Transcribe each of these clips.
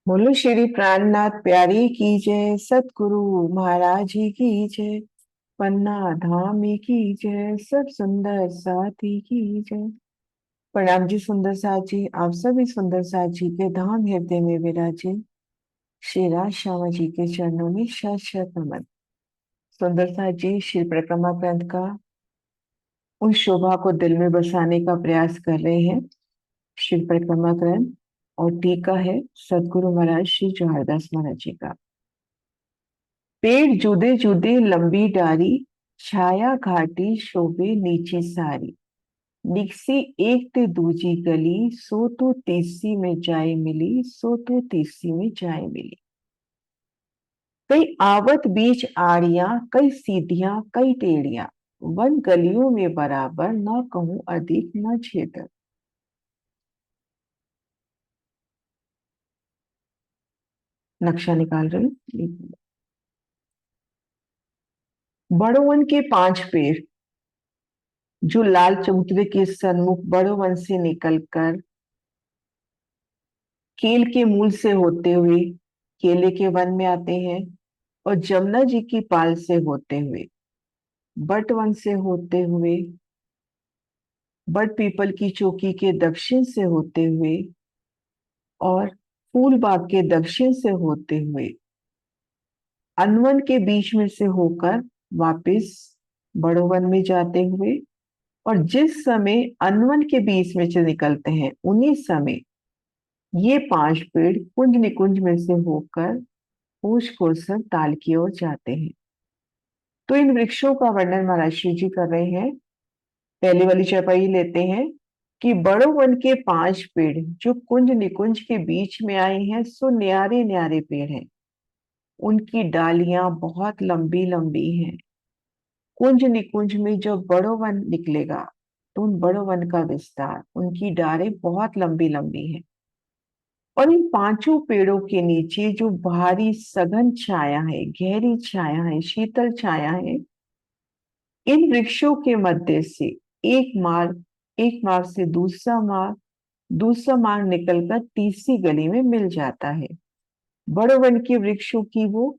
बोलो श्री प्राणनाथ प्यारी की जय, सतगुरु महाराज जी की जय। पन्ना धाम की जय, सब सुंदर साथी की जय। प्रणाम जी सुंदर साथ जी, आप सभी सुंदर साथ जी के धाम हृदय में विराजे श्री राज श्यामा जी के चरणों में शत शत नमन। सुंदर साथ जी श्री परिक्रमा ग्रंथ का उन शोभा को दिल में बसाने का प्रयास कर रहे हैं। श्री परिक्रमा ग्रंथ और टीका है सतगुरु महाराज श्री जवाहरदास महाराज जी का। पेड़ जुदे जुदे लंबी डारी, छाया घाटी शोभे नीची सारी। निकसी एक ते दूजी गली, सो तो तीसरी में जाए मिली, सो तो तीसरी में जाए मिली। कई आवत बीच आड़ियां, कई सीढ़ियां कई टेढ़ियां। वन गलियों में बराबर, ना कहूं अधिक न छेद। नक्शा निकाल रहे हैं। बड़ो वन के 5 पेड़ जो लाल चबूतरे के सन्मुख बड़ो वन से निकलकर केल के मूल से होते हुए केले के वन में आते हैं, और जमुना जी की पाल से होते हुए बट वन से होते हुए बट पीपल की चौकी के दक्षिण से होते हुए और फूल बाग के दक्षिण से होते हुए अनवन के बीच में से होकर वापस बड़ो वन में जाते हुए, और जिस समय अनवन के बीच में से निकलते हैं उन्हीं समय ये 5 पेड़ कुंज निकुंज में से होकर होश कोसर ताल की ओर जाते हैं। तो इन वृक्षों का वर्णन महाराज शिव जी कर रहे हैं। पहली वाली चौपाई लेते हैं कि बड़ो वन के 5 पेड़ जो कुंज निकुंज के बीच में आए हैं, सो न्यारे न्यारे पेड़ हैं। उनकी डालियां बहुत लंबी लंबी हैं। कुंज निकुंज में जब बड़ो वन निकलेगा तो उन बड़ो वन का विस्तार, उनकी डालें बहुत लंबी लंबी हैं। और इन 5 पेड़ों के नीचे जो भारी सघन छाया है, गहरी छाया है, शीतल छाया है, इन वृक्षों के मध्य से एक मार्ग से दूसरा मार्ग निकलकर तीसरी गली में मिल जाता है। बड़े वन के वृक्षों की वो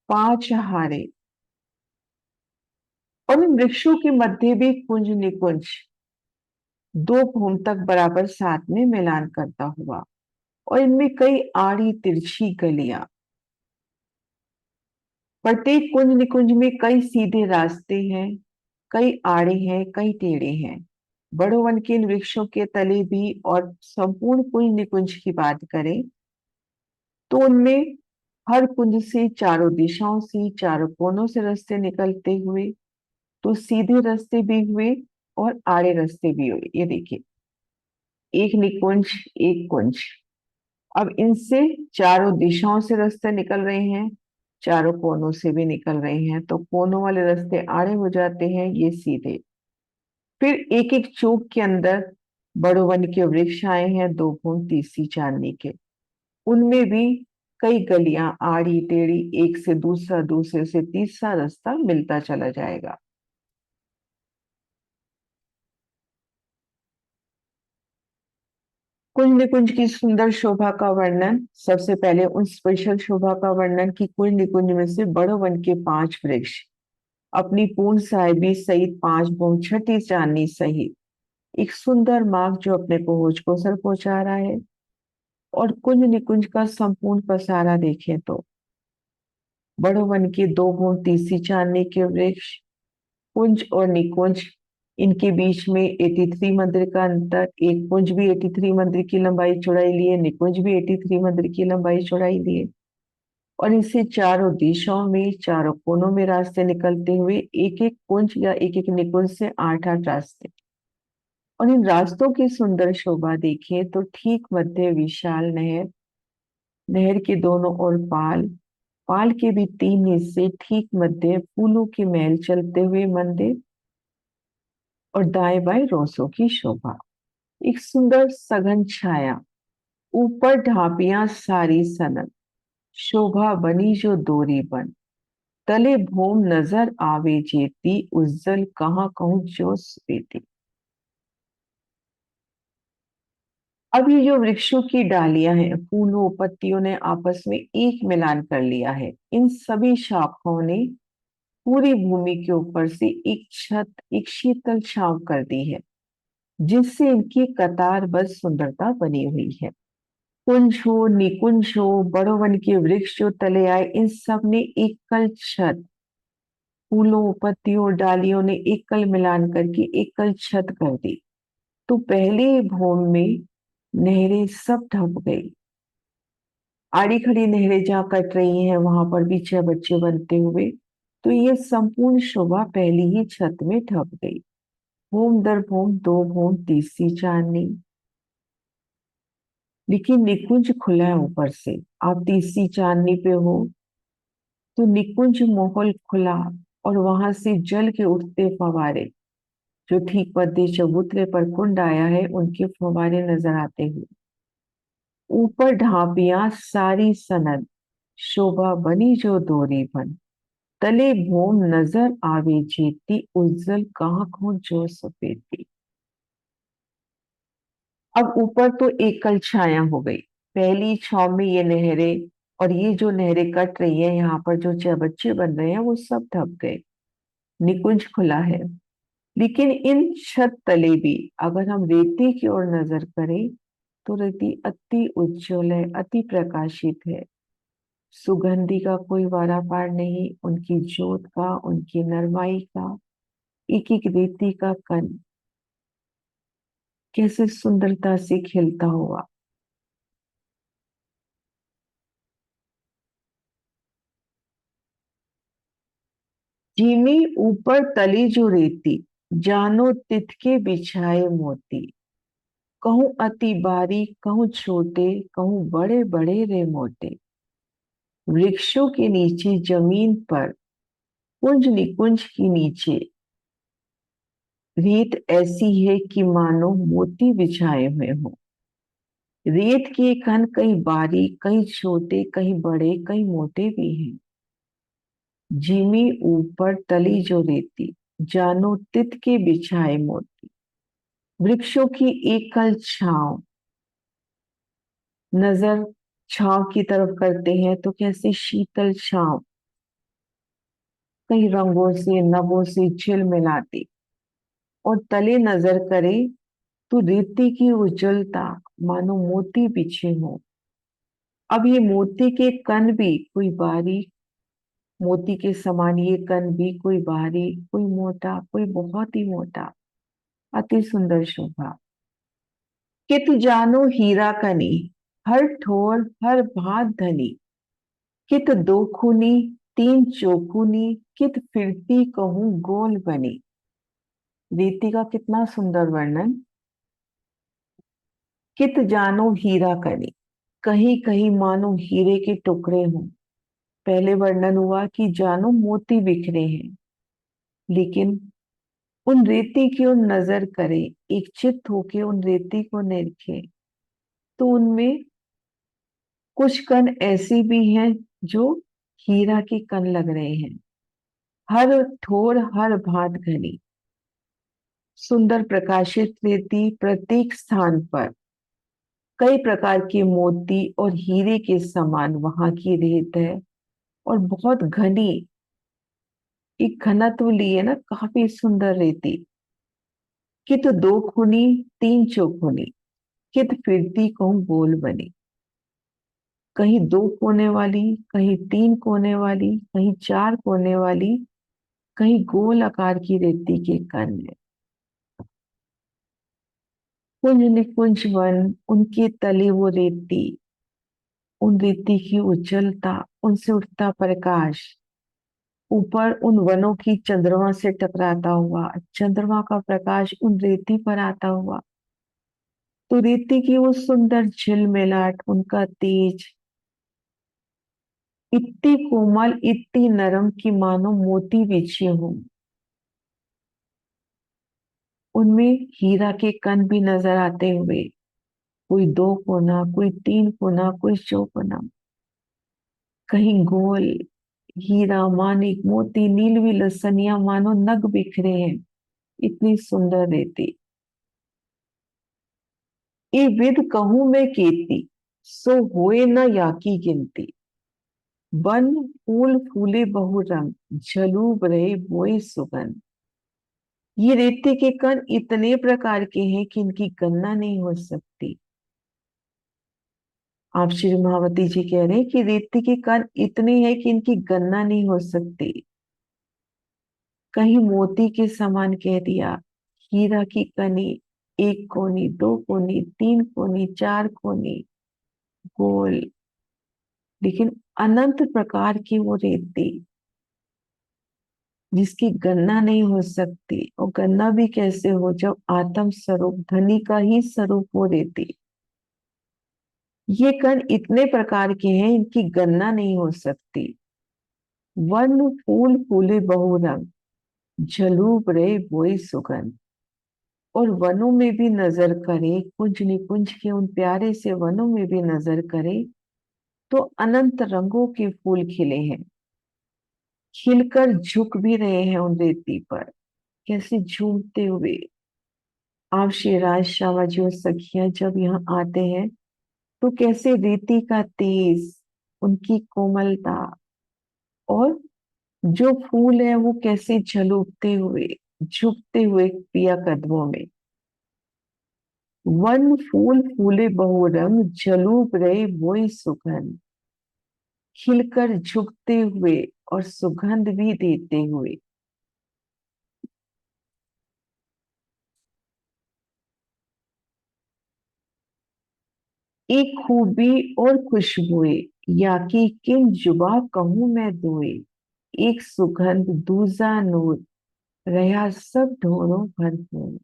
5 हारे, और इन वृक्षों के मध्य भी कुंज निकुंज 2 भूम तक बराबर साथ में मिलान करता हुआ, और इनमें कई आड़ी तिरछी गलियां। प्रत्येक कुंज निकुंज में कई सीधे रास्ते हैं, कई आड़े हैं, कई टेढ़े हैं। बड़ो वन के इन वृक्षों के तले भी और संपूर्ण कुंज निकुंज की बात करें तो उनमें हर कुंज से चारों दिशाओं से, चारों कोनों से रास्ते निकलते हुए, तो सीधे रास्ते भी हुए और आड़े रास्ते भी हुए। ये देखिए, एक निकुंज, एक कुंज। अब इनसे चारों दिशाओं से रास्ते निकल रहे हैं, चारों कोनों से भी निकल रहे हैं, तो कोनों वाले रास्ते आड़े हो जाते हैं, ये सीधे। फिर एक एक चौक के अंदर बड़ो वन के वृक्ष आए हैं, 2 भूम तीसरी चांदनी के। उनमें भी कई गलियां आड़ी टेढ़ी, एक से दूसरा, दूसरे से तीसरा रास्ता मिलता चला जाएगा। कुंज निकुंज की सुंदर शोभा का वर्णन, सबसे पहले उन स्पेशल शोभा का वर्णन कि कुंज निकुंज में से बड़ो वन के 5 वृक्ष अपनी पूर्ण साहिबी सहित 5 भूम छठी चांदनी सहित एक सुंदर मार्ग जो अपने को होश को सर पहुंचा रहा है। और कुंज निकुंज का संपूर्ण पसारा देखें तो बड़ो वन के 2 भूम तीसरी चांदनी के वृक्ष, कुंज और निकुंज, इनके बीच में 83 मंदिर का अंतर। एक कुंज भी 83 मंदिर की लंबाई चौड़ाई लिए, निकुंज भी 83 मंदिर की लंबाई चौड़ाई लिए। और इसे चारों दिशाओं में, चारों कोनों में रास्ते निकलते हुए एक एक कुंज या एक एक निकुंज से 8 8 रास्ते। और इन रास्तों की सुंदर शोभा देखिए तो ठीक मध्य विशाल नहर, नहर के दोनों ओर पाल, पाल के भी 3 हिस्से, ठीक मध्य फूलों के महल चलते हुए मंदिर, और दाएं बाएं रोसों की शोभा। एक सुंदर सघन छाया, ऊपर ढाबियां सारी सनक, शोभा बनी जो दोरी बन। तले भूम नजर आवे जेती, उज्जल कहाँ कहूँ जो स्वेती। अब ये जो वृक्षों की डालियां हैं, फूलों पत्तियों ने आपस में एक मिलान कर लिया है। इन सभी शाखाओं ने पूरी भूमि के ऊपर से एक छत, एक शीतल छांव कर दी है, जिससे इनकी कतारबद्ध सुंदरता बनी हुई है। कुंज हो, निकुंज हो, बड़ो वन के वृक्ष जो तले आए, इन सब ने एकल छत, फूलों पत्तियों डालियों ने एकल मिलान करके एकल छत कर दी। तो पहले भूमि में नहरें सब ढप गई। आड़ी खड़ी नहरें जहाँ कट रही हैं वहां पर भी 6 बच्चे बनते हुए, तो ये संपूर्ण शोभा पहली ही छत में ढप गई। भूम दर भूम, दो भूम, तीसरी चांदनी। लेकिन निकुंज खुला है ऊपर से। आप तीसरी चांदनी पे हो तो निकुंज माहौल खुला, और वहां से जल के उठते फवारे, जो ठीक पद्य चबूतरे पर कुंड आया है उनके फवारे नजर आते हुए। ऊपर ढाबियां सारी सनद, शोभा बनी जो दोरी बन। तले भूम नजर आवे जेती, उज्जल कहाँ को जो सफेदी। अब ऊपर तो एकल छाया हो गई। पहली छाव में ये नहरें, और ये जो नहरें कट रही है यहाँ पर जो 6 बच्चे बन रहे हैं वो सब दब गए। निकुंज खुला है। लेकिन इन छत तले भी अगर हम रेती की ओर नजर करें तो रेती अति उज्जवल है, अति प्रकाशित है। सुगंधि का कोई वारा पार नहीं, उनकी जोत का, उनकी नरमाई का, एक एक रेती का कण कैसे सुंदरता से खिलता हुआ। जिमी ऊपर तली जो रेती, जानो तिथ के बिछाए मोती। कहूँ अति बारीक, कहूँ छोटे, कहूँ बड़े बड़े रे मोटे। वृक्षों के नीचे जमीन पर, कुंज निकुंज के नीचे रेत ऐसी है कि मानो मोती बिछाए हुए हो। रेत के कण कहीं बारीक, कहीं छोटे, कहीं बड़े, कहीं मोटे भी हैं। जिमी ऊपर तली जो रेती, जानो तित के बिछाए मोती। वृक्षों की एकल छांव, नजर छांव की तरफ करते हैं तो कैसे शीतल छांव, कई रंगों से नभों से झिलमिलाती। और तले नजर करे तो रेती की उज्जवलता, मानो मोती बिछे हो। अब ये मोती के कण भी कोई बारीक, मोती के समान ये कण भी कोई बारीक, कोई मोटा, कोई बहुत ही मोटा। अति सुंदर शोभा। कित जानो हीरा कनी, हर ठोर हर भात धनी। कित दो खूनी, तीन चौखुनी, कित फिरती कहूँ गोल बनी। रीति का कितना सुंदर वर्णन। कित जानो हीरा कनी, कहीं कहीं मानो हीरे के टुकड़े हों। पहले वर्णन हुआ कि जानो मोती बिखरे हैं, लेकिन उन रेती की ओर नजर करे, एक चित्त होके उन रेती को निरखे, तो उनमें कुछ कण ऐसे भी हैं जो हीरा के कण लग रहे हैं। हर ठोर हर भात घनी, सुंदर प्रकाशित रेती प्रत्येक स्थान पर कई प्रकार के मोती और हीरे के समान वहां की रेत है। और बहुत घनी, एक घनत्व लिए ना, काफी सुंदर रेती। कित दो खूनी, तीन चौखुनी, कित फिरती कहूँ गोल बनी। कहीं दो कोने वाली, कहीं तीन कोने वाली, कहीं चार कोने वाली, कहीं गोल आकार की रेती के कण है। कुंज निकुंज वन, उनके तले वो रेती, उन रेती की उज्जवलता, उनसे उठता प्रकाश, ऊपर उन वनों की चंद्रमा से टकराता हुआ, चंद्रमा का प्रकाश उन रेती पर आता हुआ, तो रेती की वो सुंदर झिलमिलाट, उनका तेज, इतनी कोमल, इतनी नरम कि मानो मोती बिछे हों। उनमें हीरा के कण भी नजर आते हुए, कोई दो कोना, कोई तीन कोना, कोई चौकोना, कहीं गोल। हीरा मानिक मोती नीलवी लसनिया मानो नग बिखरे हैं। इतनी सुंदर रेती। ए विद कहूं मैं केती, सो होए न या की गिनती। वन फूल फूले बहु रंग, झलूब रहे बोए सुगंध। ये रेते के कण इतने प्रकार के हैं कि इनकी गणना नहीं हो सकती। आप श्री महावती जी कह रहे हैं कि रेती के कण इतने हैं कि इनकी गणना नहीं हो सकती। कहीं मोती के समान कह दिया, हीरा की कनी, एक कोनी, दो कोनी, तीन कोनी, चार कोनी, गोल। लेकिन अनंत प्रकार की वो रेती जिसकी गणना नहीं हो सकती, और गणना भी कैसे हो जब आत्म स्वरूप धनी का ही स्वरूप वो रेती। ये कण इतने प्रकार के हैं, इनकी गणना नहीं हो सकती। वन फूल फूले बहुरंग, झलूब रहे बोए सुगंध। और वनों में भी नजर करे, कुंज निकुंज के उन प्यारे से वनों में भी नजर करे, तो अनंत रंगों के फूल खिले हैं। खिलकर झुक भी रहे हैं उन रेती पर, कैसे झूमते हुए। आप श्री राज श्यामा जी और सखियां जब यहाँ आते हैं तो कैसे रेती का तेज, उनकी कोमलता, और जो फूल है वो कैसे झलकते हुए, झुकते हुए पिया कदमों में। वन फूल फूले बहुरंग, झलूप रहे बोए सुगंध। खिलकर झुकते हुए और सुगंध भी देते हुए। एक खूबी और खुशबुए, या कि किन जुबा कहूं मैं दोए। एक सुगंध दूजा नूर, रहा सब ढोरों भरपूर,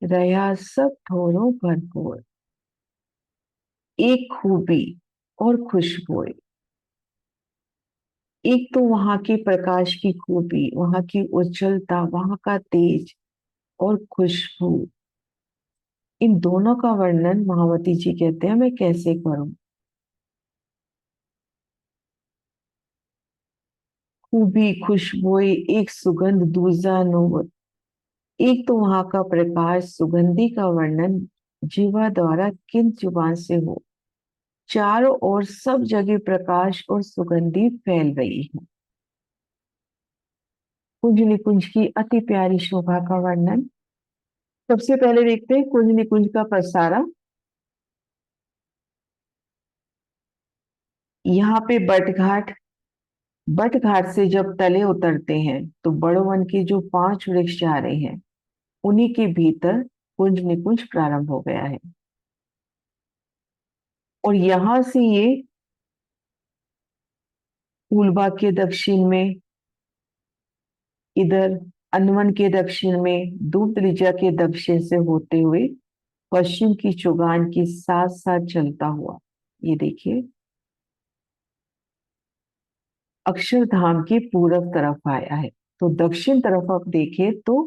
रहा सब ढोरों भरपूर। एक खूबी और खुशबुए, एक तो वहां के प्रकाश की खूबी, वहां की उज्जवलता, वहां का तेज, और खुशबू। इन दोनों का वर्णन महावती जी कहते हैं मैं कैसे करूं। खूबी, खुशबुए, एक सुगंध दूजा नूर। एक तो वहां का प्रकाश, सुगंधि का वर्णन जीवा द्वारा किन जुबान से हो। चारों ओर सब जगह प्रकाश और सुगंधि फैल रही है। कुंज निकुंज की अति प्यारी शोभा का वर्णन। सबसे पहले देखते हैं कुंज निकुंज का पसारा। यहाँ पे बट घाट, बट घाट से जब तले उतरते हैं तो बड़ो वन के जो 5 वृक्ष जा रहे हैं, उन्हीं के भीतर कुंज निकुंज प्रारंभ हो गया है। और यहां से ये फूलबाग के दक्षिण में, इधर अनवन के दक्षिण में, दूधरिजा के दक्षिण से होते हुए पश्चिम की चुगान के साथ साथ चलता हुआ, ये देखिए अक्षरधाम के पूरब तरफ आया है। तो दक्षिण तरफ आप देखें तो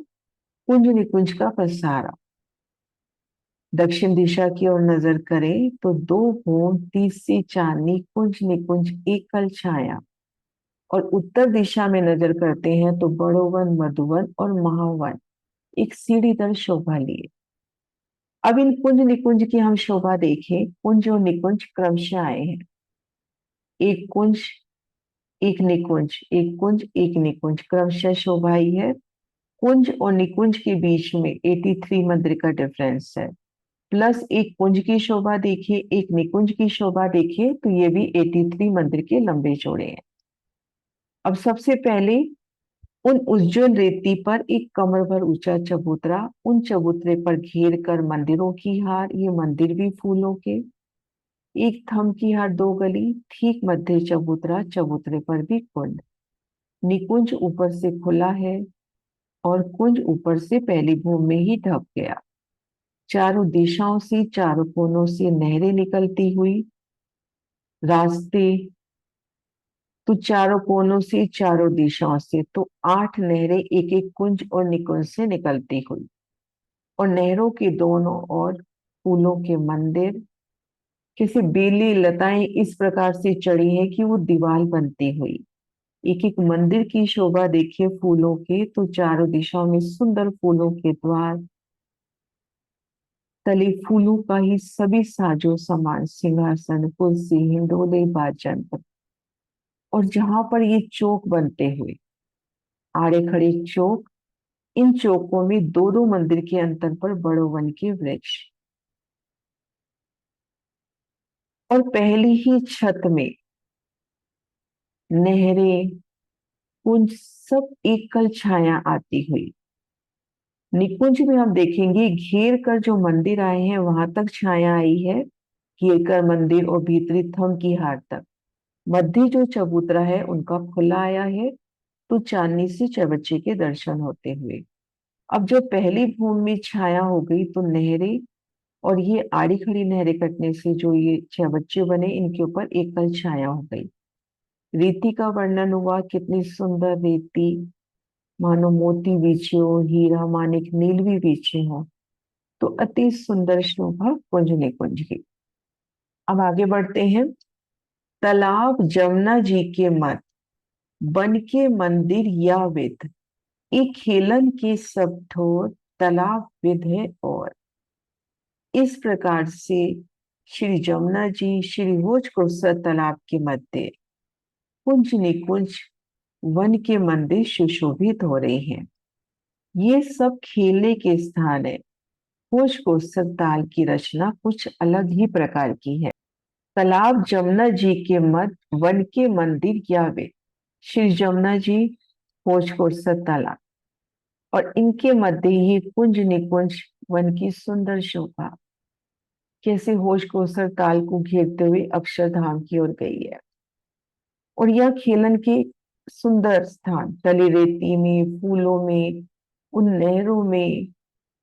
कुंज निकुंज का पसारा। दक्षिण दिशा की ओर नजर करें तो दो भूम, तीसरी चांदनी, कुंज निकुंज, एक कल छाया। और उत्तर दिशा में नजर करते हैं तो बड़ोवन, मधुवन और महावन एक सीढ़ीदार शोभा लिए। अब इन कुंज निकुंज की हम शोभा देखें। कुंज और निकुंज क्रमशः आए हैं। एक कुंज, एक निकुंज, एक कुंज, एक निकुंज, क्रमशः शोभा ही है। कुंज और निकुंज के बीच में 83 मंदिर का डिफरेंस है। प्लस एक कुंज की शोभा देखिए, एक निकुंज की शोभा देखिए, तो ये भी 83 मंदिर के लंबे चौड़े हैं। अब सबसे पहले उन उज्जवल रेती पर एक कमर भर ऊंचा चबूतरा, उन चबूतरे पर घेर कर मंदिरों की हार, ये मंदिर भी फूलों के। एक थम की हार, दो गली, ठीक मध्य चबूतरा, चबूतरे पर भी कुंड। निकुंज ऊपर से खुला है और कुंज ऊपर से पहली भूमि में ही ढक गया। चारों दिशाओं से, चारों कोनों से नहरें निकलती हुई, रास्ते, तो चारों कोनों से, चारों दिशाओं से तो 8 नहरें एक एक कुंज और निकुंज से निकलती हुई। और नहरों के दोनों ओर फूलों के मंदिर, किसी बेली लताएं इस प्रकार से चढ़ी हैं कि वो दीवार बनती हुई। एक एक मंदिर की शोभा देखिए फूलों के, तो चारों दिशाओं में सुंदर फूलों के द्वार, तले फूलों का ही सभी साजो सामान, सिंहासन, कुर्सी, हिंडोले, बाजन, और जहां पर ये चौक बनते हुए, आड़े खड़े चौक, इन चौकों में दो दो मंदिर के अंतर पर बड़ो वन के वृक्ष, और पहली ही छत में नहरें, कुंज, सब एकल छाया आती हुई। निकुंज में हम देखेंगे घेर कर जो मंदिर आए हैं वहां तक छाया आई है, घेर कर मंदिर और भीतरी थम की हार तक। मध्य जो चबूतरा है उनका खुला आया है, तो चांदनी से चबच्चे के दर्शन होते हुए। अब जो पहली भूमि में छाया हो गई तो नहरें, और ये आड़ी खड़ी नहरें कटने से जो ये चबच्चे बने इनके ऊपर एकल छाया हो गई। रीति का वर्णन हुआ, कितनी सुंदर रीति, मानो मोती बीचे हो, हीरा मानिक नील भी बीचे हो। तो अति सुंदर शोभा कुंज निकुंज की। अब आगे बढ़ते हैं। तालाब जमुना जी के मत, बन के मंदिर या विद, एक खेलन के सब ठोर, तालाब विद है। और इस प्रकार से श्री जमुना जी श्री भोजकोसर तालाब के मध्य कुंज निकुंज वन के मंदिर सुशोभित हो रहे हैं। ये सब खेलने के स्थान है। भोजकोसर ताल की रचना कुछ अलग ही प्रकार की है। तालाब जमुना जी के मध्य वन के मंदिर यावे, श्री जमुना जी भोजकोसर तालाब, और इनके मध्य ही कुंज निकुंज वन की सुंदर शोभा कैसे भोजकोसर ताल को घेरते हुए अक्षरधाम की ओर गई है। और यह खेलन के सुंदर स्थान, तली रेती में, फूलों में, उन नहरों में,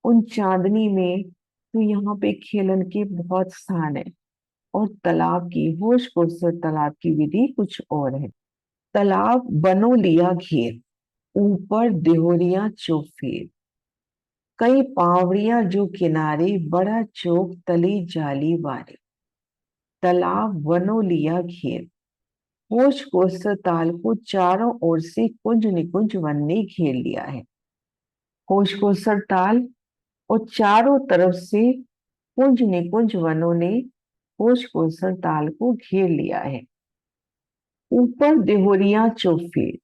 उन चांदनी में, तो यहाँ पे खेलन के बहुत स्थान है। और तालाब की, भोजकोसर तालाब की विधि कुछ और है। तालाब बनो लिया घेर, ऊपर देहोरिया चौफेर, कई पावड़ियां जो किनारे, बड़ा चौक तले जाली वारे। तालाब वनो लिया घेर, भोजकोसर ताल को चारों ओर से कुंज निकुंज वन ने घेर लिया है। भोजकोसर ताल और चारों तरफ से कुंज निकुंज वनों ने भोजकोसर ताल को घेर लिया है। ऊपर देहोरिया चौफेर,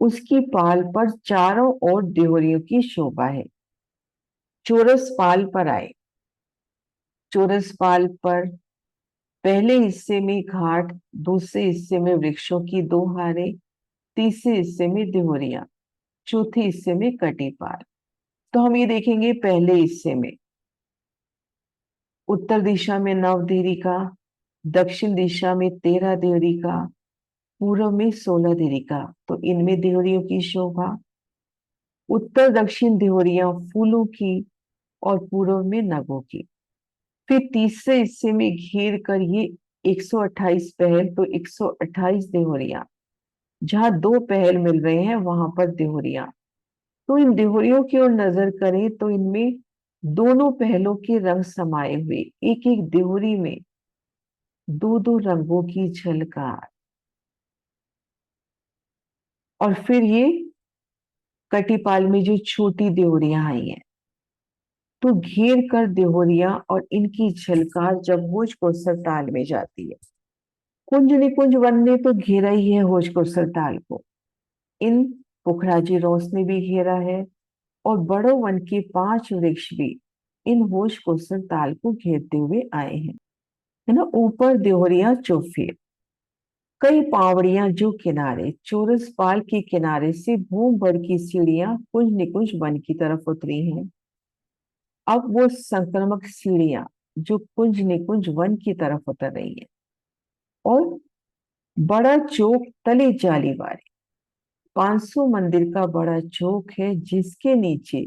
उसकी पाल पर चारों ओर देहोरियों की शोभा है। चोरस पाल पर आए। चोरस पाल पर पहले हिस्से में घाट, दूसरे हिस्से में वृक्षों की दो हारें, तीसरे हिस्से में देहोरिया, चौथे हिस्से में कटीपार। तो हम ये देखेंगे पहले हिस्से में उत्तर दिशा में 9 देहरी का, दक्षिण दिशा में 13 देहरी का, पूर्व में 16 देहरी का। तो इनमें देहरियों की शोभा, उत्तर दक्षिण देहरियां फूलों की और पूर्व में नगों की। फिर तीसरे हिस्से में घेर कर ये 128 पहल, तो 128 देहरियां, जहां दो पहल मिल रहे हैं वहां पर देहरियां। तो इन देहरियों की ओर नजर करें तो इनमें दोनों पहलों के रंग समाये हुए, एक एक देहरी में दो दो रंगों की झलकार। और फिर ये कटीपाल में जो छोटी देहरियां आई हैं, तो घेर कर देहरियां और इनकी झलकार जब भोजकोसर ताल में जाती है। कुंज निकुंज वन ने तो घेरा ही है भोजकोसर ताल को, इन पुखराजी रोस ने भी घेरा है, और बड़ो वन के 5 वृक्ष भी इन भोजकोसर ताल को घेरते हुए आए हैं, है ना। ऊपर देहरिया चौफेर, कई पावड़ियां जो किनारे, चोरस पाल के किनारे से भूम भर की सीढ़ियां कुंज निकुंज वन की तरफ उतरी हैं। अब वो संक्रामक सीढ़ियां जो कुंज निकुंज वन की तरफ उतर रही है। और बड़ा चौक तले जालीवार, 500 मंदिर का बड़ा चौक है जिसके नीचे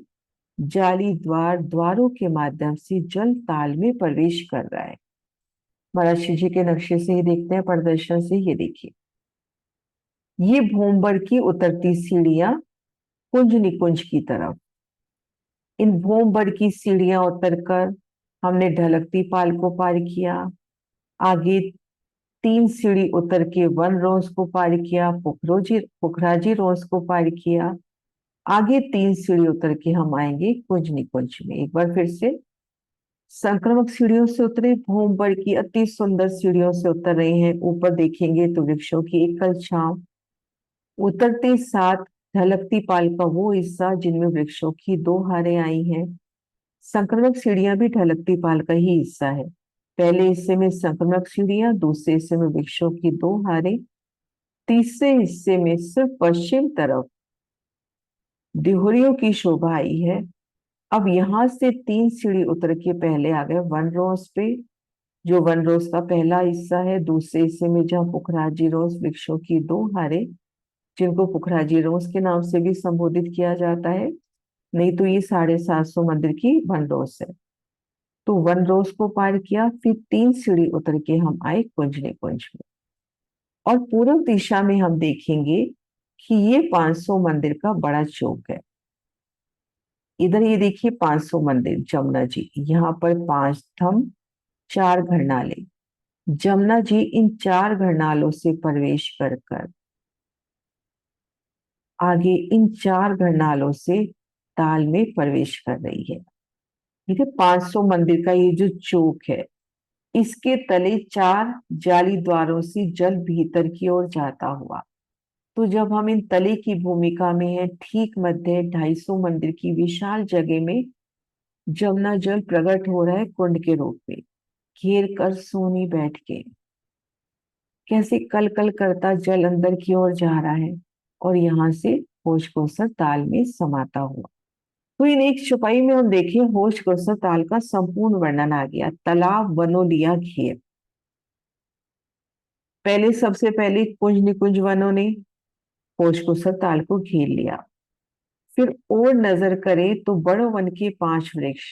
जाली द्वार, द्वारों के माध्यम से जल ताल में प्रवेश कर रहा है। महाराज जी के नक्शे से ही देखते हैं, प्रदर्शन से ये देखिए। ये भूमबर की उतरती सीढ़ियां कुंज निकुंज की तरफ। इन भूमबर की सीढ़ियां उतरकर हमने ढलकती पाल को पार किया, आगे 3 सीढ़ी उतर के वन रोज को पार किया, पुखराजी रोज को पार किया, आगे 3 सीढ़ी उतर के हम आएंगे कुंज निकुंज में। एक बार फिर से, संक्रामक सीढ़ियों से उतरे, भूमबर की अति सुंदर सीढ़ियों से उतर रहे हैं। ऊपर देखेंगे तो वृक्षों की एकल छांव, उतरते साथ ढलकती पाल का वो हिस्सा जिनमें वृक्षों की दो हारें आई हैं। संक्रामक सीढ़ियां भी ढलकती पाल का ही हिस्सा है। पहले हिस्से में संक्रामक सीढ़ियां, दूसरे हिस्से में वृक्षों की दो हारें, तीसरे हिस्से में सिर्फ पश्चिम तरफ दिहुरियों की शोभा आई है। अब यहां से 3 सीढ़ी उतर के पहले आ गए वन रोज पे, जो वन रोज का पहला हिस्सा है। दूसरे हिस्से में जहाँ पुखराजी रोज, वृक्षों की दो हारें, जिनको पुखराजी रोज के नाम से भी संबोधित किया जाता है, नहीं तो ये 750 मंदिर की वन रोज है। तो वन रोज को पार किया, फिर 3 सीढ़ी उतर के हम आए कुंजनी कुंज में। और पूर्व दिशा में हम देखेंगे कि ये 500 मंदिर का बड़ा चौक है। इधर ये देखिए 500 मंदिर, जमुना जी, यहाँ पर 5 स्तंभ, 4 घरनाले। जमुना जी इन 4 घरनालों से प्रवेश कर कर आगे इन 4 घरनालों से ताल में प्रवेश कर रही है। ठीक है, 500 मंदिर का ये जो चौक है, इसके तले 4 जाली द्वारों से जल भीतर की ओर जाता हुआ। तो जब हम इन तले की भूमिका में है, ठीक मध्य 250 मंदिर की विशाल जगह में जमुना जल प्रकट हो रहा है कुंड के रूप में, घेर कर सोनी बैठ के। कैसे कल कल करता जल अंदर की ओर जा रहा है और यहाँ से होश कोसर ताल में समाता हुआ। तो इन एक छुपाई में हम देखें, होश कोसर ताल का संपूर्ण वर्णन आ गया। तालाब वनों लिया घेर। पहले सबसे पहले कुंज निकुंज वनों ने होश कोसर ताल को घेर लिया। फिर और नजर करें तो बड़ो वन के 5 वृक्ष,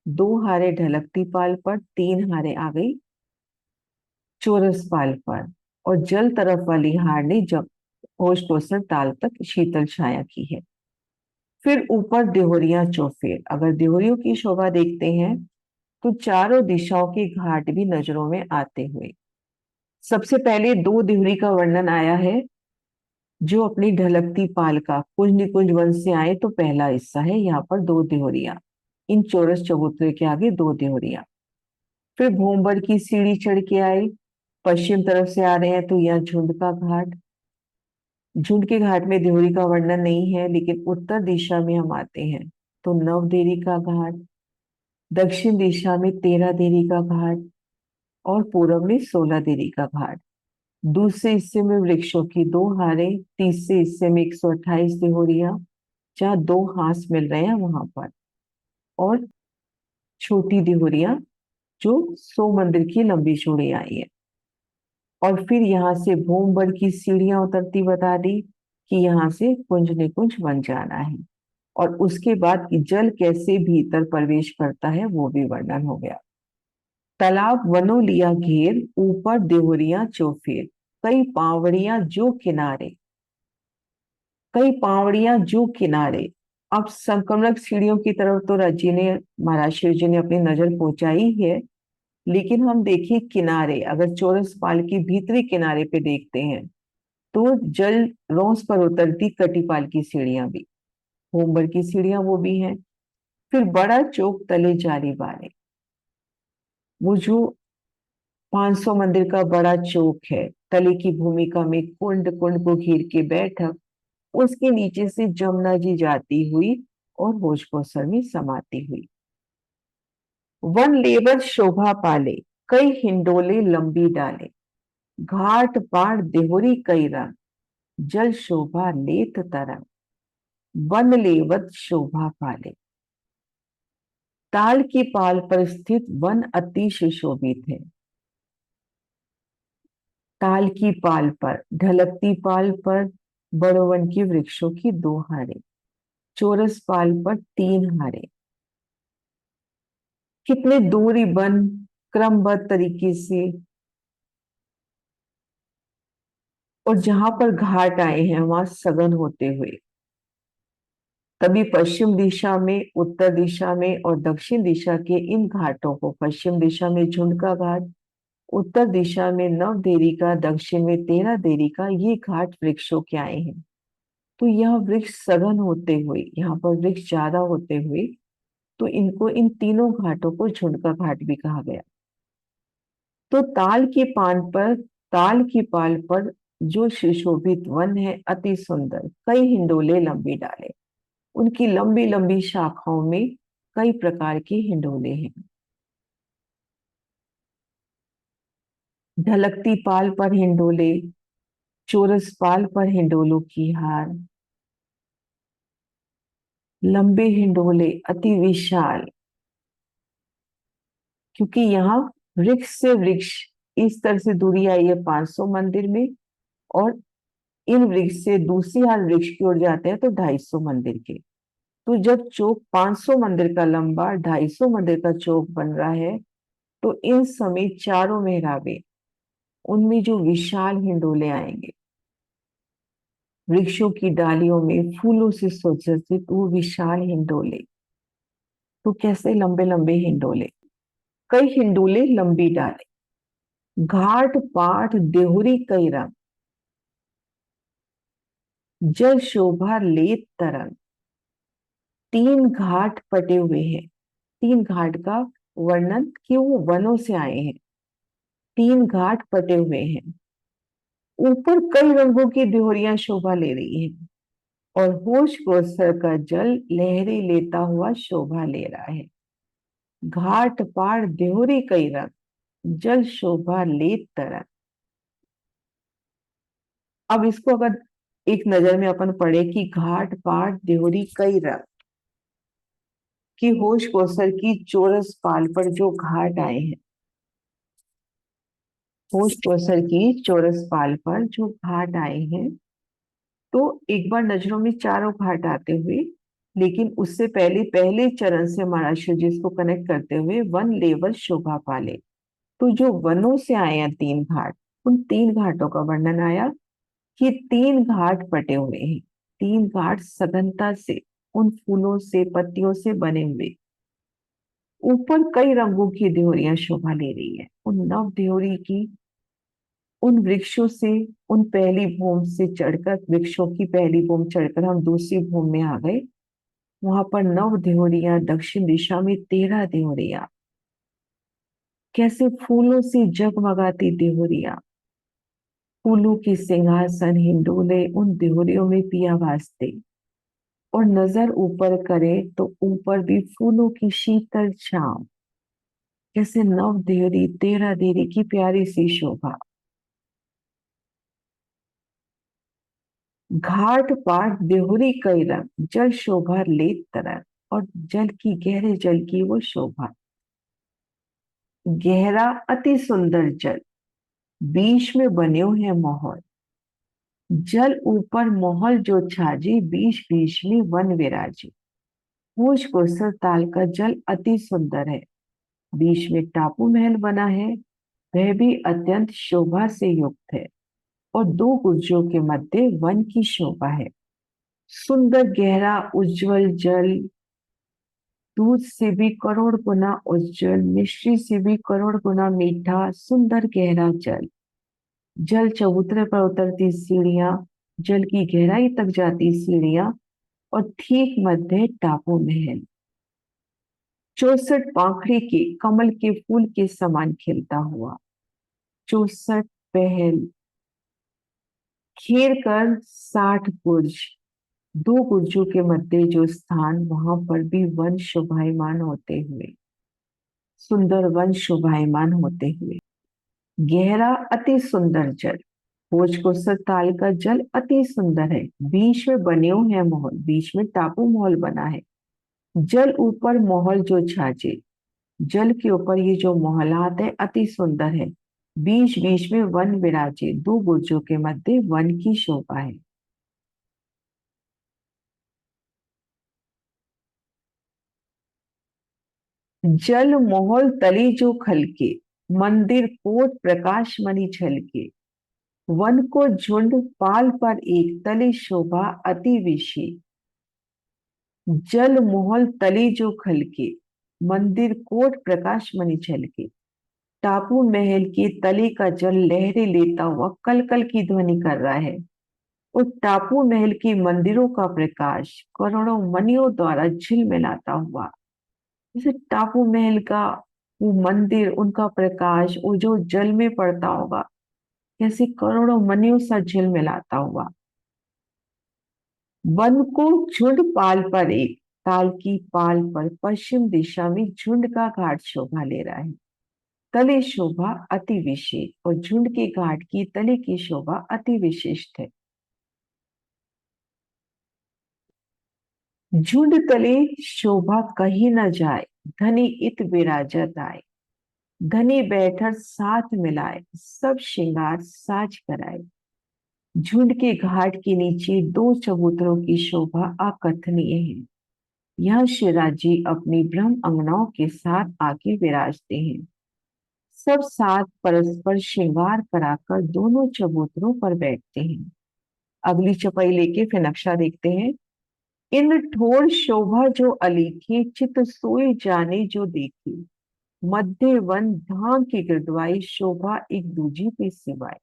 2 हारे ढलकती पाल पर, 3 हारे आ गई चोरस पाल पर, और जल तरफ वाली हार ने जब होश कोसर ताल तक शीतल छाया की है। फिर ऊपर देहोरिया चौफेर। अगर देहोरियों की शोभा देखते हैं तो चारों दिशाओं के घाट भी नजरों में आते हुए। सबसे पहले 2 देहुरी का वर्णन आया है, जो अपनी ढलकती पाल का कुंज निकुंज वन से आए तो पहला हिस्सा है। यहाँ पर 2 देहुरिया, इन चौरस चबूतरे के आगे 2 देहुरिया। फिर भूमबर की सीढ़ी चढ़ के आए, पश्चिम तरफ से आ रहे हैं तो यहाँ झुंड का घाट। झुंड के घाट में देहुरी का वर्णन नहीं है, लेकिन उत्तर दिशा में हम आते हैं तो 9 देरी का घाट, दक्षिण दिशा में 13 देरी का घाट, और पूर्व में 16 देरी का घाट। दूसरे हिस्से में वृक्षों की 2 हारें, तीसरे हिस्से में 128 देहुरिया, जहाँ 2 हांस मिल रहे हैं वहां पर, और छोटी देहुरिया जो 100 मंदिर की लंबी चौड़ी आई है। और फिर यहाँ से भूमबर की सीढ़ियां उतरती बता दी कि यहाँ से कुंज निकुंज बन जाना है। और उसके बाद जल कैसे भीतर प्रवेश करता है वो भी वर्णन हो गया। तालाब वनों लिया घेर, ऊपर देहुरिया चौफेर, कई पावड़ियां जो किनारे, कई पावड़ियां जो किनारे। अब संक्रमण सीढ़ियों की तरफ तो रज्जी ने, महाराज शिव जी ने अपनी नजर पहुंचाई है, लेकिन हम देखें किनारे, अगर चौरस पाल की भीतरी किनारे पे देखते हैं तो जल रोस पर उतरती कटीपाल की सीढ़ियां भी, होमबर की सीढ़ियां वो भी हैं। फिर बड़ा चौक तले जारी बारे, वो जो 500 मंदिर का बड़ा चौक है, तले की भूमिका में कुंड, कुंड को घेर के बैठक, उसके नीचे से जमुना जी जाती हुई और होश कोसर में समाती हुई। वन लेवर शोभा पाले, कई हिंडोले लंबी डाले, घाट पाड़ देहुरी कई रंग, जल शोभा लेत तरंग, वन लेवत शोभा पाले। ताल की पाल पर स्थित वन अति सुशोभित है। ताल की पाल पर, ढलकती पाल पर बड़ो वन की वृक्षों की 2 हारें, चौरस पाल पर 3 हारें, कितने दूरी वन क्रमबद्ध तरीके से। और जहां पर घाट आए हैं वहां सघन होते हुए, तभी पश्चिम दिशा में, उत्तर दिशा में और दक्षिण दिशा के इन घाटों को, पश्चिम दिशा में झुंड का घाट, उत्तर दिशा में 9 देरी का, दक्षिण में 13 देरी का, ये घाट वृक्षों के आए हैं। तो यह वृक्ष सघन होते हुए, यहाँ पर वृक्ष ज्यादा होते हुए, तो इनको, इन तीनों घाटों को झुंड का घाट भी कहा गया। तो ताल की पाल पर जो सुशोभित वन है अति सुंदर, कई हिंडोले लंबी डाले। उनकी लंबी लंबी शाखाओं में कई प्रकार के हिंडोले हैं। ढलकती पाल पर हिंडोले, चोरस पाल पर हिंडोलों की हार, लंबे हिंडोले अति विशाल, क्योंकि यहाँ वृक्ष से वृक्ष इस तरह से दूरी आई है 500 मंदिर में, और इन वृक्ष से दूसरी हार वृक्ष की ओर जाते हैं तो 250 मंदिर के। तो जब चौक 500 मंदिर का लंबा, 250 मंदिर का चौक बन रहा है, तो इन समेत चारों मेहराबे, उनमें जो विशाल हिंडोले आएंगे, वृक्षों की डालियों में फूलों से सुसज्जित वो विशाल हिंडोले। तो कैसे लंबे लंबे हिंडोले, कई हिंडोले लंबी डाले, घाट पाट देहुरी कई रंग, जल शोभा लेत तरंग। 3 घाट पटे हुए हैं। 3 घाट का वर्णन कि वो वनों से आए हैं। 3 घाट पटे हुए हैं, ऊपर कई रंगों की देहुरियां शोभा ले रही हैं, और होश कोसर का जल लहरें लेता हुआ शोभा ले रहा है। घाट पार देहुरी कई रंग, जल शोभा ले तरंग। अब इसको अगर एक नजर में अपन पढ़े कि घाट पाट देहुरी कई रंग, कि होश कोसर की चोरस पाल पर जो घाट आए हैं, होश कोसर की चोरस पाल पर जो घाट आए हैं, तो एक बार नजरों में चारों घाट आते हुए, लेकिन उससे पहले पहले चरण से महाराज शिव जी इसको कनेक्ट करते हुए वन लेवल शोभा पाले। तो जो वनों से आए हैं 3 घाट, उन 3 घाटों का वर्णन आया कि 3 घाट पटे हुए हैं। 3 घाट सघनता से उन फूलों से, पत्तियों से बने हुए, ऊपर कई रंगों की देहोरियां शोभा ले रही है। उन नव देहोरी की, उन वृक्षों से, उन पहली भूमि से चढ़कर, वृक्षों की पहली भूमि चढ़कर हम दूसरी भूमि में आ गए। वहां पर 9 देहोरियां, दक्षिण दिशा में 13 देहोरियां, कैसे फूलों से जगमगाती देहोरियां, फूलों के सिंहासन हिंडोले उन देहोरियों में पिया भासते, और नजर ऊपर करे तो ऊपर भी फूलों की शीतल छांव, जैसे 9 देहरी, 13 देहरी की प्यारी सी शोभा। घाट पाट देहुरी कई रंग, जल शोभा लेत तरंग। और जल की, गहरे जल की वो शोभा। गहरा अति सुंदर जल, बीच में बन्यो है मोहर, जल ऊपर मोहल जो छाजी, बीच बीच में वन विराजी। होश कोसर ताल का जल अति सुंदर है, बीच में टापू महल बना है, वह भी अत्यंत शोभा से युक्त है, और 2 गुर्जों के मध्य वन की शोभा है। सुंदर गहरा उज्जवल जल, दूध से भी करोड़ गुना उज्जवल, मिश्री से भी करोड़ गुना मीठा, सुंदर गहरा जल। जल चबूतरे पर उतरती सीढ़ियां, जल की गहराई तक जाती सीढ़ियां, और ठीक मध्य टापू महल, 64 पाखड़ी के कमल के फूल के समान खिलता हुआ। 64 पहल घेर कर 60 गुर्ज, 2 गुर्जों के मध्य जो स्थान, वहां पर भी वन शोभायमान होते हुए, सुंदर वन शोभायमान होते हुए। गहरा अति सुंदर जल, भोजकोसर ताल का जल अति सुंदर है, बीच में बन्यो है मोहल, बीच में टापू महल बना है। जल ऊपर मोहल जो छाजे, जल के ऊपर ये जो मोहलात है अति सुंदर है, बीच बीच में वन विराजे, 2 गुर्जों के मध्य वन की शोभा है। जल मोहल तली जो खलके, मंदिर कोट प्रकाश मणि छलके। वन को झुंड पाल पर एक, तली शोभा अति विशी। जल मोहल तली जो खलके, मंदिर कोट प्रकाश मणि छलके। टापू महल के तले का जल लहरें लेता हुआ कल कल की ध्वनि कर रहा है, और टापू महल के मंदिरों का प्रकाश करोड़ों मणियों द्वारा झिलमिलाता हुआ जैसे टापू महल का वो मंदिर, उनका प्रकाश वो जो जल में पड़ता होगा, कैसे करोड़ों मनियों सा झिलमिलाता हुआ। वन को झुंड पाल पर, एक ताल की पाल पर पश्चिम दिशा में झुंड का घाट शोभा ले रहा है। तले शोभा अति विशेष और झुंड के घाट की तले की शोभा अति विशिष्ट है। झुंड तले शोभा कहीं न जाए, धनी इत विराजत आए। धनी बैठर साथ मिलाए, सब श्रृंगार साज कराए। झुंड के घाट के नीचे दो चबूतरों की शोभा अकथनीय है। यह शिराजी अपनी ब्रह्म अंगनाओं के साथ आके विराजते हैं। सब साथ परस्पर श्रृंगार कराकर दोनों चबूतरों पर बैठते हैं। अगली चपाई लेके फिर नक्शा देखते हैं। इन ठोर शोभा जो अलीखे, चित सोए जाने जो देखे। मध्य वन धाम की गिरदवाई, शोभा एक दूजी पे सिवाय।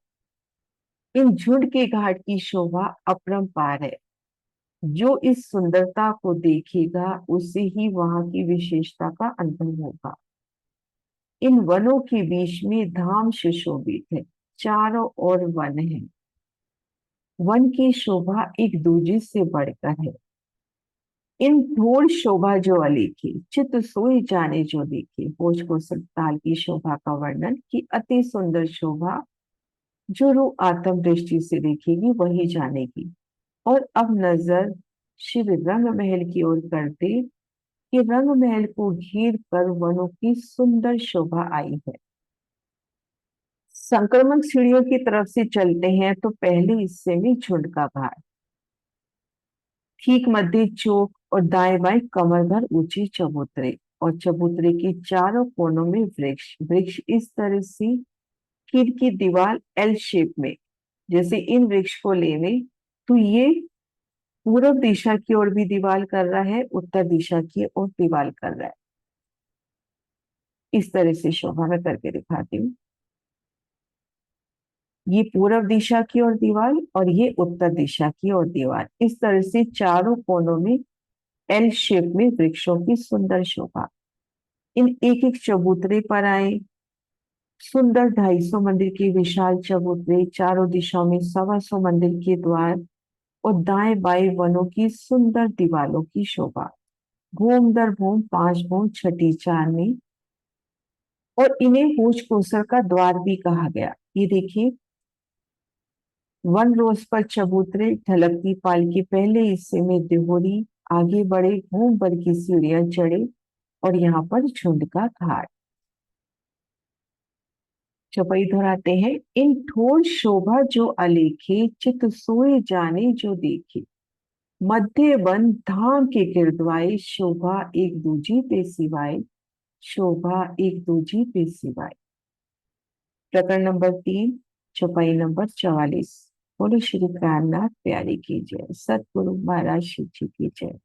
इन झुंड के घाट की शोभा अपरंपार है। जो इस सुंदरता को देखेगा उसे ही वहां की विशेषता का अनुभव होगा। इन वनों के बीच में धाम सुशोभित है, चारों ओर वन है। वन की शोभा एक दूजे से बढ़कर है। इन धूल शोभा जो अलेखे, चित सोई जाने जो देखे। भोज को ताल की शोभा का वर्णन कि अति सुंदर शोभा जो रूह आत्म दृष्टि से देखेगी वही जानेगी। और अब नजर शिव रंग महल की ओर करते कि रंग महल को घेर कर वनों की सुंदर शोभा आई है। संक्रमण सीढ़ियों की तरफ से चलते हैं तो पहले हिस्से में झुंड का घाट, ठीक मध्य चौक और दाएं बाएं कमर भर ऊंची चबूतरे और चबूतरे के चारों कोनों में वृक्ष। वृक्ष इस तरह से कील की दीवार एल शेप में, जैसे इन वृक्ष को लेने तो ये पूर्व दिशा की ओर भी दीवार कर रहा है, उत्तर दिशा की ओर दीवार कर रहा है। इस तरह से शोभा मैं करके दिखाती हूँ। ये पूर्व दिशा की ओर दीवार और ये उत्तर दिशा की ओर दीवार, इस तरह से चारों कोनों में एल शेप में वृक्षों की सुंदर शोभा। इन एक एक चबूतरे पर आए। सुंदर 250 मंदिर के विशाल चबूतरे, चारों दिशाओं में 125 मंदिर के द्वार और दाएं बाएं वनों की सुंदर दीवालों की शोभा। भूम दर भूम 5 भूम छठी चार में। और इन्हें भोज कोसर का द्वार भी कहा गया। ये देखिए, वन रोज पर चबूतरे, ढलकती पाल के पहले हिस्से में दिहोरी, आगे बढ़े घूम पर की सीढ़ियां चढ़े और यहाँ पर झुंड का घाट। चौपाई दोहराते हैं। इन ठोर शोभा जो अलेखे, चित सोए जाने जो देखे। मध्य वन धाम के गिरदवाए, शोभा एक दूजी पे सिवाय। शोभा एक दूजी पे सिवाय। प्रकरण नंबर 3, चौपाई नंबर 44। बोलो श्री प्राणनाथ प्यारी की जय, सतगुरु महाराज शिव जी की जय।